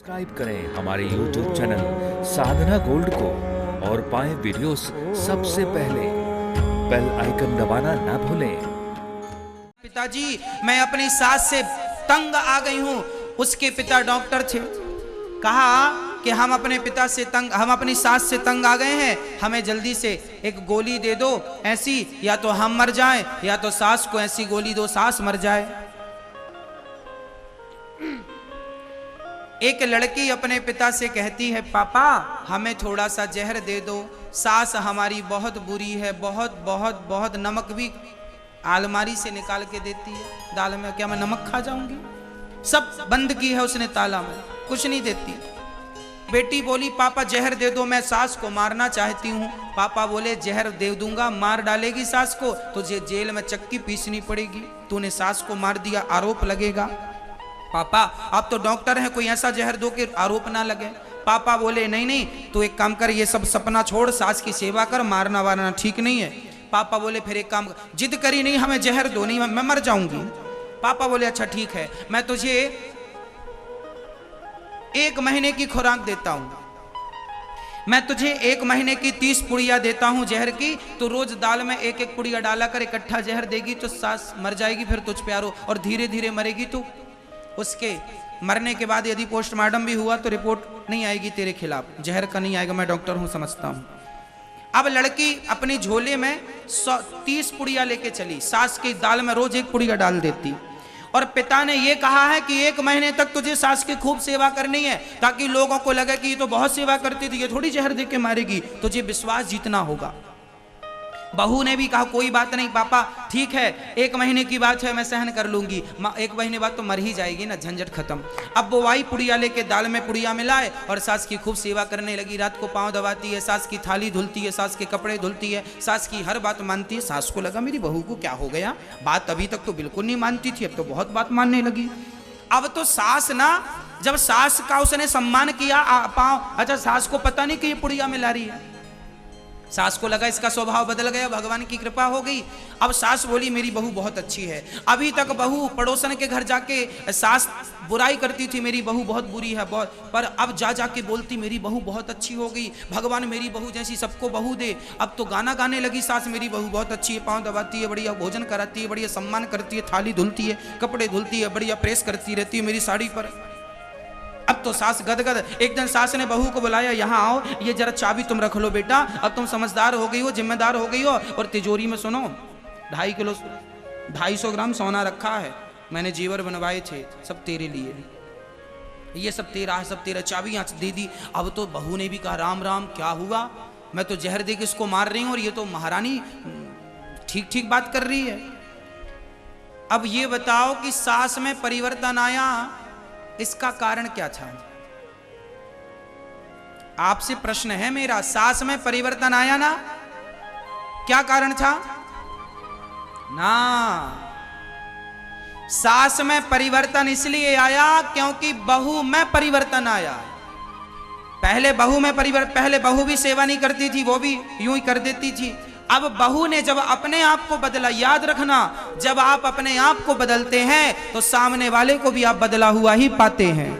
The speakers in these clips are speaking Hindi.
सब्सक्राइब करें हमारे YouTube चैनल साधना गोल्ड को और पाएं वीडियोस सबसे पहले। बेल आइकन दबाना ना भूलें। पिताजी, मैं अपनी सास से तंग आ गई हूँ। उसके पिता डॉक्टर थे। कहा कि हम अपनी सास से तंग आ गए हैं, हमें जल्दी से एक गोली दे दो ऐसी, या तो हम मर जाएं या तो सास को ऐसी गोली दो सास मर जाए। एक लड़की अपने पिता से कहती है, पापा हमें थोड़ा सा जहर दे दो, सास हमारी बहुत बुरी है, बहुत बहुत बहुत। नमक भी अलमारी से निकाल के देती है दाल में। क्या मैं नमक खा जाऊंगी? सब बंद की है उसने ताला में, कुछ नहीं देती। बेटी बोली, पापा जहर दे दो, मैं सास को मारना चाहती हूँ। पापा बोले, जहर दे दूंगा, मार डालेगी सास को, तुझे जेल में चक्की पीसनी पड़ेगी, तूने सास को मार दिया, आरोप लगेगा। पापा आप तो डॉक्टर हैं, कोई ऐसा जहर दो कि आरोप ना लगे। पापा बोले, नहीं नहीं, तू एक काम कर, ये सब सपना छोड़, सास की सेवा कर, मारना वारना ठीक नहीं है। पापा बोले, फिर एक काम कर, जिद करी नहीं, हमें जहर दो, नहीं मैं मर जाऊंगी। पापा बोले, अच्छा ठीक है, मैं तुझे 1 महीने की खुराक देता हूं, मैं तुझे 1 महीने की 30 पुड़िया देता हूं जहर की। तो रोज दाल में 1-1 पुड़िया डाला कर इकट्ठा जहर देगी तो सास मर जाएगी, फिर तुझ पे आरो और धीरे धीरे मरेगी तू। उसके मरने के बाद यदि पोस्टमार्टम भी हुआ तो रिपोर्ट नहीं आएगी तेरे खिलाफ, जहर का नहीं आएगा, मैं डॉक्टर हूं समझता हूं। अब लड़की अपनी झोले में 30 पुड़िया लेके चली, सास की दाल में रोज 1 पुड़िया डाल देती। और पिता ने यह कहा है कि 1 महीने तक तुझे सास की खूब सेवा करनी है, ताकि लोगों को लगे कि ये तो बहुत सेवा करती थी, ये थोड़ी जहर दे के मारेगी, तुझे विश्वास जीतना होगा। बहू ने भी कहा, कोई बात नहीं पापा, ठीक है, 1 महीने की बात है, मैं सहन कर लूंगी, 1 महीने बाद तो मर ही जाएगी ना, झंझट खत्म। अब वो वाई पुड़िया लेके दाल में पुड़िया मिलाए और सास की खूब सेवा करने लगी। रात को पांव दबाती है, सास की थाली धुलती है, सास के कपड़े धुलती है, सास की हर बात मानती है। सास को लगा मेरी बहू को क्या हो गया, बात अभी तक तो बिल्कुल नहीं मानती थी, अब तो बहुत बात मानने लगी। अब तो सास ना, जब सास का उसने सम्मान किया पांव, अच्छा सास को पता नहीं कि ये पुड़िया मिला रही है, सास को लगा इसका स्वभाव बदल गया, भगवान की कृपा हो गई। अब सास बोली, मेरी बहू बहुत अच्छी है। अभी तक बहू पड़ोसन के घर जाके सास बुराई करती थी, मेरी बहू बहुत बुरी है बहुत, पर अब जा जाके बोलती मेरी बहू बहुत अच्छी हो गई, भगवान मेरी बहू जैसी सबको बहू दे। अब तो गाना गाने लगी सास, मेरी बहू बहुत अच्छी है, पाँव दबाती है, बढ़िया भोजन कराती है, बढ़िया सम्मान करती है, थाली धुलती है, कपड़े धुलती है, बढ़िया प्रेस करती रहती है मेरी साड़ी पर। अब तो सास गदगद। एक दिन सास ने बहू को बुलाया, यहाँ आओ, ये जरा चाबी तुम रख लो बेटा, अब तुम समझदार हो गई हो, जिम्मेदार हो गई हो, और तिजोरी में सुनो 250 ग्राम सोना रखा है, मैंने जेवर बनवाए थे, सब तेरे लिए, ये सब तेरा है, सब तेरा, चाबी यहाँ दे दी। अब तो बहू ने भी कहा, राम राम, क्या हुआ, मैं तो जहर दे के इसको मार रही हूँ और ये तो महारानी ठीक ठीक बात कर रही है। अब ये बताओ कि सास में परिवर्तन आया, इसका कारण क्या था? आपसे प्रश्न है मेरा, सास में परिवर्तन आया ना, क्या कारण था ना? सास में परिवर्तन इसलिए आया क्योंकि बहू में परिवर्तन आया। पहले बहू भी सेवा नहीं करती थी, वो भी यूं ही कर देती थी। अब बहू ने जब अपने आप को बदला, याद रखना, जब आप अपने आप को बदलते हैं तो सामने वाले को भी आप बदला हुआ ही पाते हैं।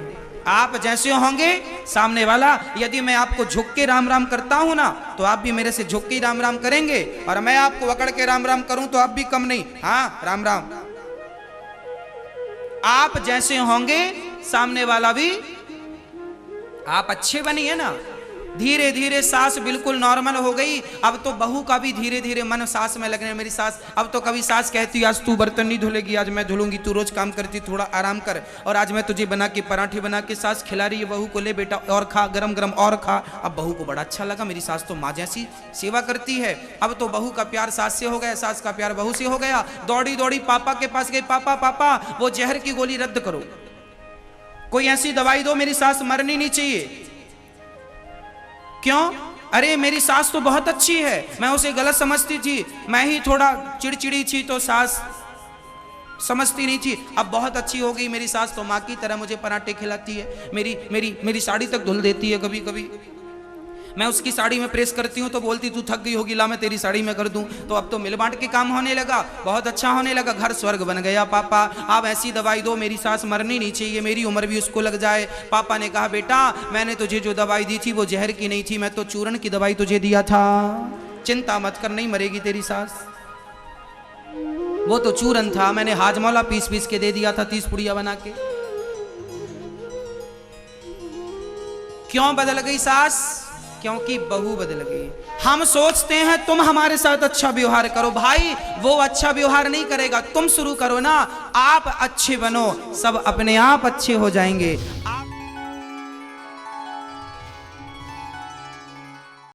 आप जैसे होंगे सामने वाला, यदि मैं आपको झुक के राम राम करता हूं ना, तो आप भी मेरे से झुक के राम राम करेंगे, और मैं आपको अकड़ के राम राम करूं तो आप भी कम नहीं, हाँ राम राम। आप जैसे होंगे सामने वाला भी, आप अच्छे बनिए ना। धीरे धीरे सास बिल्कुल नॉर्मल हो गई। अब तो बहू का भी धीरे धीरे मन सास में लगने, मेरी सास, अब तो कभी सास कहती, आज तू बर्तन नहीं धुलेगी, आज मैं धुलूंगी, तू रोज काम करती, थोड़ा आराम कर, और आज मैं तुझे बना के पराठे बना के सास खिला रही है बहू को, ले बेटा और खा, गरम गरम और खा। अब बहू को बड़ा अच्छा लगा, मेरी सास तो माँ जैसी सेवा करती है। अब तो बहू का प्यार सास से हो गया, सास का प्यार बहू से हो गया। दौड़ी दौड़ी पापा के पास गई, पापा पापा वो जहर की गोली रद्द करो, कोई ऐसी दवाई दो, मेरी सास मरनी नहीं चाहिए। क्यों? अरे मेरी सास तो बहुत अच्छी है, मैं उसे गलत समझती थी, मैं ही थोड़ा चिड़चिड़ी थी तो सास समझती नहीं थी, अब बहुत अच्छी हो गई मेरी सास, तो माँ की तरह मुझे पराठे खिलाती है, मेरी साड़ी तक धुल देती है कभी कभी। मैं उसकी साड़ी में प्रेस करती हूँ तो बोलती तू थक गई होगी, ला मैं तेरी साड़ी में कर दूं। तो अब तो मिल बांट के काम होने लगा, बहुत अच्छा होने लगा, घर स्वर्ग बन गया। पापा आप ऐसी दवाई दो, मेरी सास मरनी नहीं चाहिए, मेरी उम्र भी उसको लग जाए। पापा ने कहा बेटा मैंने तुझे जो दवाई दी थी वो जहर की नहीं थी, मैं तो चूर्ण की दवाई तुझे दिया था, चिंता मत कर, नहीं मरेगी तेरी सास। वो तो चूरन था, मैंने हाजमौला पीस पीस के दे दिया था, 30 पुड़िया बना के। क्यों बदल गई सास? क्योंकि बहू बदल गई। हम सोचते हैं तुम हमारे साथ अच्छा व्यवहार करो, भाई वो अच्छा व्यवहार नहीं करेगा, तुम शुरू करो ना, आप अच्छे बनो, सब अपने आप अच्छे हो जाएंगे।